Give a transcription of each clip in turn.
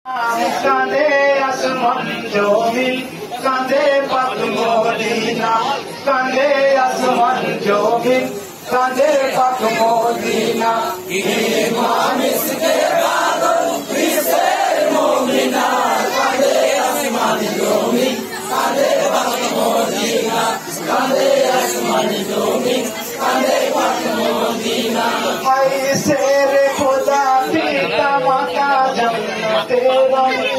কাঁদে আসমান জমিন, কাঁদে পাক মদিনা, কাঁদে আসমান জমিন, কাঁদে পাক মদিনা। ইমাম ইসকে পাগল বিশ্বের মুমিনা, কাঁদে আসমান জমিন, কাঁদে পাক মদিনা, কাঁদে আসমান জমিন, কাঁদে পাক মদিনা। হায় শেরে খোদা পিতা মাতা জন্নতে রনি,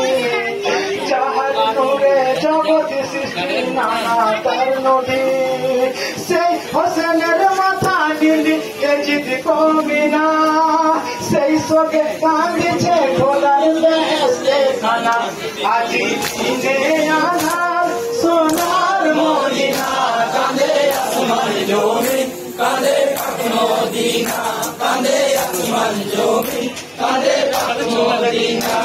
যাহার নূরে জগৎ সৃষ্টি নানা তার নবী। সেই হোসেনের মাথা ডিন্ডি এজিদ কমিনা, সেই শোকে কাঁদিছে খোদার বেহেশতে খানা। আজি চিনে আনার সোনার মদিনা, কাঁদে আসমান জমিন, কাঁদে পাক মদিনা, কাঁদে আসমান জমিন, কাঁদে পাক মদিনা।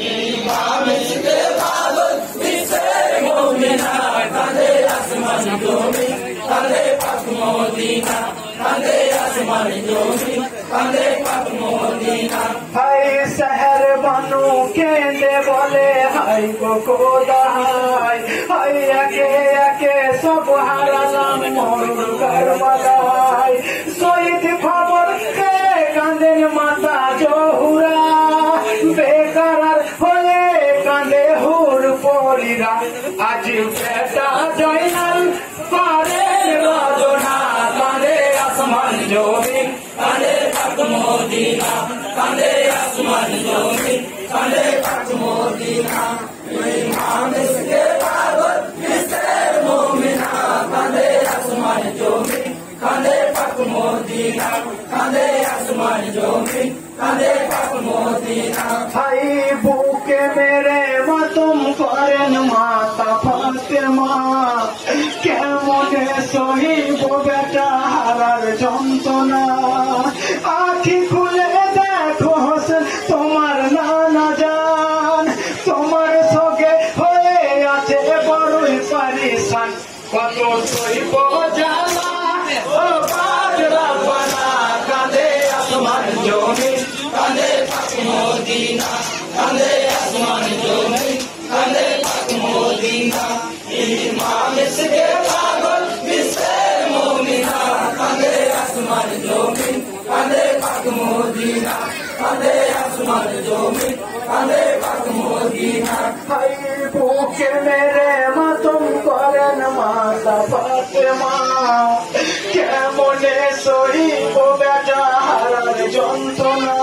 ইমাম ইসকে পাগল বিশ্বের মুমিনা, কাঁদে আসমান জমিন, কাঁদে পাক মদিনা, কাঁদে আসমান জমিন, কাঁদে পাক মদিনা। হায় শহর বানু কেঁদে বলে হায় গো খোদা, হায় হায় একে একে সব হারালাম মরুর কারবালায়। শহীদ খবর কে কাঁদেন মাতা জহুরা, বেকারার হয়ে কাঁদে হুর পরীরা। আজ বেটা জয়নাল পারেন রজনা, কাঁদে আসমান জমিন, কাঁদে পাক মদিনা, কাঁদে আসমান জমিন, কাঁদে পাক মদিনা। ইমাম ইসকে পাগল বিশ্বের মুমিনা, কাঁদে আসমান জমিন, কাঁদে পাক মদিনা, কাঁদে আসমান জমিন, কাঁদে পাক মদিনা। ভাই বুকে মেরে মাতম করেন মাতা ফাতেমা, কেমনে সহিব বেটা হারার যন্ত্রণা। আখি খুলে দেখো হোসেন তোমার নানা জান, তোমার সঙ্গে হয়ে আছে বড়ই পারিশান। কত সইব জ্বালা ও পাক রব্বানা, কাঁদে আসমান জমিন, কাঁদে পাক মদিনা, কাঁদে আসমান জমিন, কাঁদে পাক মদিনা। ইমাম ইসকে পাগল বিশ্বের মুমিনা, কাঁদে আসমান জমিন, কাঁদে পাক মদিনা, কাঁদে আসমান জমিন, কাঁদে পাক মদিনা। হায় বুকে মেরে মাতম করেন মাতা ফাতেমা, কেমনে সহিব বেটা হারার যন্ত্রণা।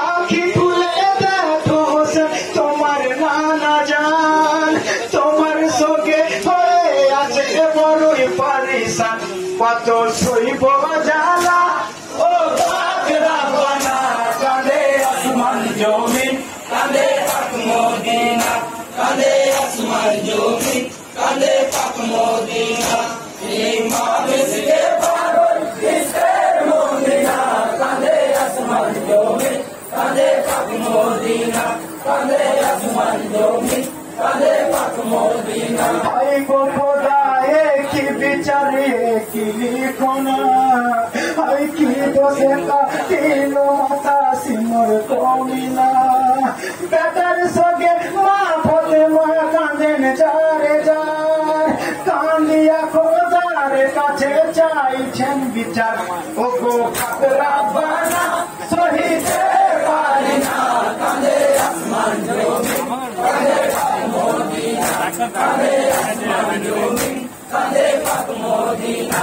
আখি খুলে দেখো হোসেন তোমার নানা জান, তোমার সঙ্গে হয়ে আছে বড়ই পারিশান। কত সইব জ্বালা ও পাক রব্বানা, কাঁদে আসমান জমিন, কাঁদে পাক মদিনা, কাঁদে আসমান জমিন, কাঁদে পাক মদিনা। ইমাম ইসকে পাগল বিশ্বের মুমিনা, কাঁদে আসমান জমিন, কাঁদে পাক মদিনা, কাঁদে আসমান জমিন, কাঁদে পাক মদিনা। হায় গো খোদা কি বিচারে কি লিখনা, হায় কি দোষে কাটিল মাতা সিমর কমিনা। বেটার সঙ্গে মা ফাতেমা কাঁদেন যারে যার, কান্দিয়া খোদার কাছে চাইছেন বিচার। ও গো পাক রব্বানা সহিতে পারি না, কাঁদে আসমান জমিন, কাঁদে পাক মদিনা, কাঁদে আসমান জমিন, কাঁদে পাক মদিনা।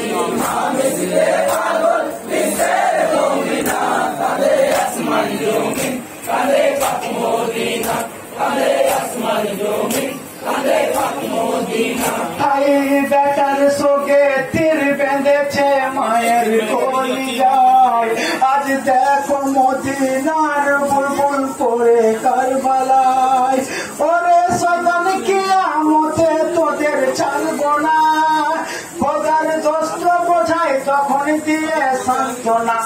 ইমাম ইসকে পাগল বিশ্বের মুমিনা, কাঁদে আসমান জমিন, কাঁদে পাক মদিনা, কাঁদে আসমান জমিন, কাঁদে পাক মদিনা। হায় বেটার সঙ্গে তীর বেঁধেছে মায়ের কলিজায়, আজ দেখো মদিনার বুলবুল পড়ে কারবালায়। ওরে শয়তান কিয়ামতে তোদের ছাড়বো না, খোদার দোস্ত বোঝায় তখন দিয়ে সান্ত্বনা।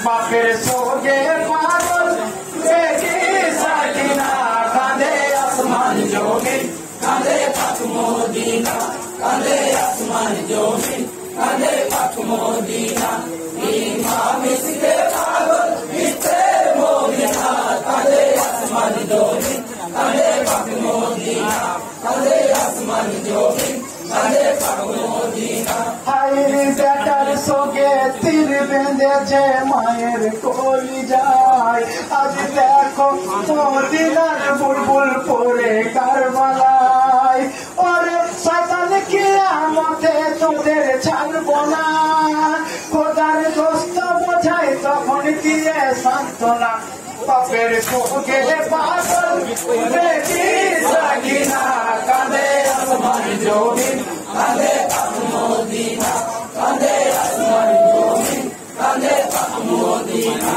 বাপের সঙ্গে পাগল দেখি সাকিনা, কাঁদে আসমান জমিন, কাঁদে পাক মদিনা, কাঁদে আসমান জমিন, কাঁদে পাক মদিনা। ইমাম ইসকে পাগল বিশ্বের মুমিনা, কাঁদে আসমান জমিন, গেছে মায়ের কলি যায়। আজ দেখো মদিনার বুলবুল পরে কারবালায়। ওরে শয়তান কিয়ামতে তোদের ছাড়বো না, খোদার দোস্ত বোঝায় তখন দিয়ে সান্ত্বনা। বাপের গেলে পাগল দেখি সাকিনা, কাঁদে আসমান জমিন, কাঁদে পাক মদিনা, কাঁদে আসমান জমিন, কাঁদে পাক মদিনা।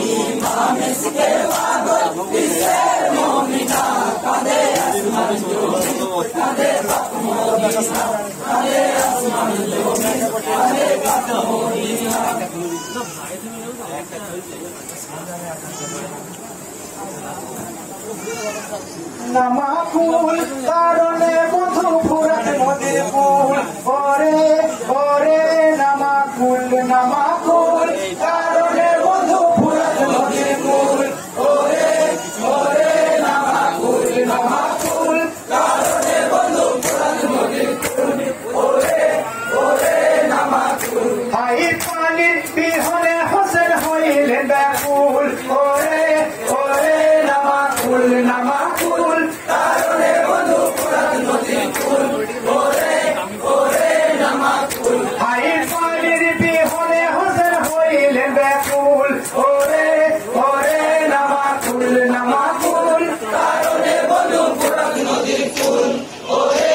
ইমাম ইসকে পাগল বিশ্বের মুমিনা, কাঁদে আসমান জমিন, কাঁদে পাক মদিনা, কাঁদে আসমান জমিন, কাঁদে পাক মদিনা। নামা ফুল কারণে বধু ফুরাত নদীর ফুল, ওরে ওরে নামা ফুল, নামা ফুল কারণে বধু ফুরাত নদীর ফুল, ওরে ওরে নামা ফুল, নামা ফুল কারণে বধু ফুরাত নদীর ফুল, ওরে ওরে নামা ফুল। হাই পানির বিহনে হোসেন হইলেন ব্যাকুল, ওরে ওরে নামা ফুল, নামা ফুল কারণে বধু ফুরাত নদীর ফুল, ওরে ওরে নামা ফুল। হাই পানির বিহনে হোসেন হইলেন ব্যাকুল, ওরে ওরে নামা ফুল, নামা ফুল কারণে বধু ফুরাত নদীর ফুল, ওরে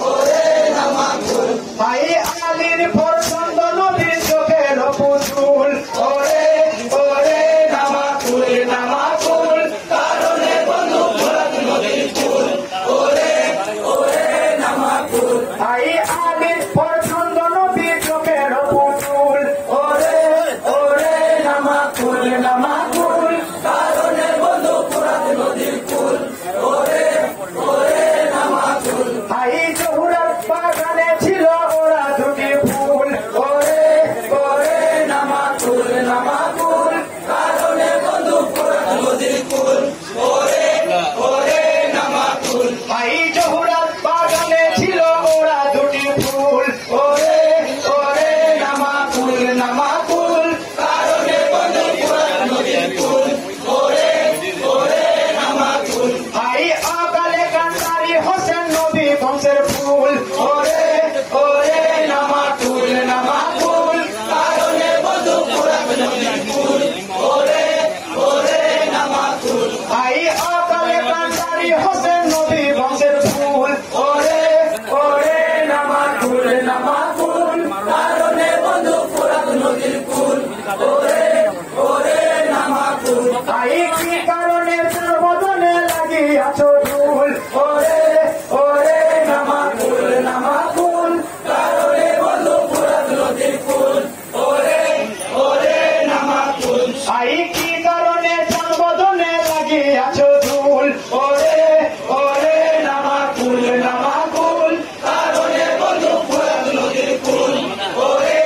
ওরে নামা ফুল। হাই আলীর পছন্দ নদীর চোখের পুতুল, ওরে ওরে নামা ফুল, নামা ফুল কারণে বধু ফুরাত নদীর ফুল, ওরে ওরে নামা ফুল। হাই আলীর পছন্দ নদীর চোখের পুতুল, ওরে ওরে নামা ফুল, নামা ফুল কারণে বধু ফুরাত নদীর ফুল, ওরে ওরে নামা ফুল। হাই জহুরার বাগানে ছিল ওরা দুটি ফুল, ওরে ওরে নামা ফুল, নামা ফুল কারণে বধু ফুরাত নদীর ফুল, ওরে ওরে নামা ফুল। হাই জহুরার বাগানে ছিল ওরা দুটি ফুল, ওরে ওরে নামা ফুল, নামা ফুল কারণে বধু ফুরাত নদীর ফুল, ওরে ওরে নামা ফুল। হাই আকালে কান্ডারি হোসেন নবী বংশের ফুল, ওরে ওরে নামা ফুল, নামা ফুল কারণে বধু ফুরাত নদীর ফুল, ওরে ওরে নামা ফুল। হাই আকালে কান্ডারি হোসেন নবী বংশের ফুল, ওরে ওরে নামা ফুল, নামা ফুল কারণে বধু ফুরাত নদীর ফুল, ওরে ওরে নামা ফুল। হাই কি কারণে তোর বদনে লাগিয়াছ ফুল, ওরে ওরে নামা ফুল, নামা ফুল কারণে বধু ফুরাত নদীর ফুল, ওরে ওরে নামা ফুল। হাই কি কারণে তোর বদনে লাগিয়াছ ফুল, ওরে ওরে নামা ফুল, নামা ফুল কারণে বধু ফুরাত নদীর ফুল, ওরে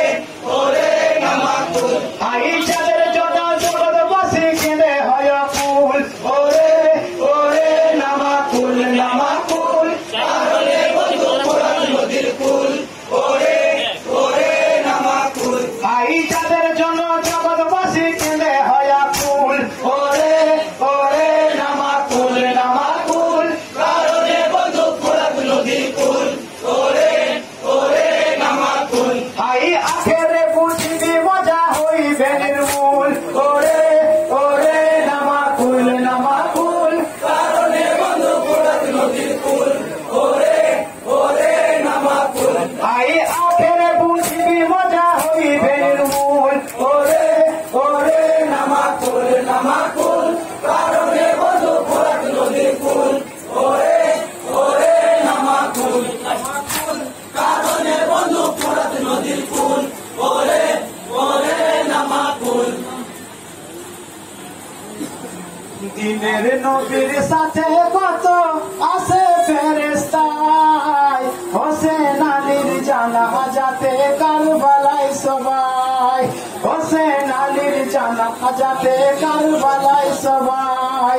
ওরে নামা ফুল। হাই চাঁদের জন্য জগৎবাসী কেঁদে হয় ফুল, ওরে ওরে নামা ফুল, নামা ফুল কারণে বধু ফুরাত নদীর ফুল, ওরে ওরে নামা ফুল। হাই চাঁদের জন্য জগৎবাসী কেঁদে হয় ফুল, ওরে ওরে নামা ফুল, নামা ফুল কারণে বধু ফুরাত নদীর ফুল, ওরে ওরে নামা ফুল। হাই আখেরে বুঝিবি মজা হইবে নির্মূল, ওরে ওরে নামা ফুল, নামা ফুল কারণে বধু ফুরাত নদীর ফুল, ওরে ওরে নামা ফুল। হাই আখেরে বুঝিবি মজা হইবে নির্মূল, ওরে ওরে নামা ফুল, নামা ফুল কারণে বধু ফুরাত নদীর ফুল, ওরে ওরে নামা ফুল, কারণে বধু ফুরাত নদীর ফুল, ওরে ওরে নামা ফুল। দিনের নবীর সাথে কত আসে ফেরেশতায়, হোসেন আলীর জানাজাতে কারবালায় সবাই, হোসেন আলীর জানাজাতে কারবালায় সবাই।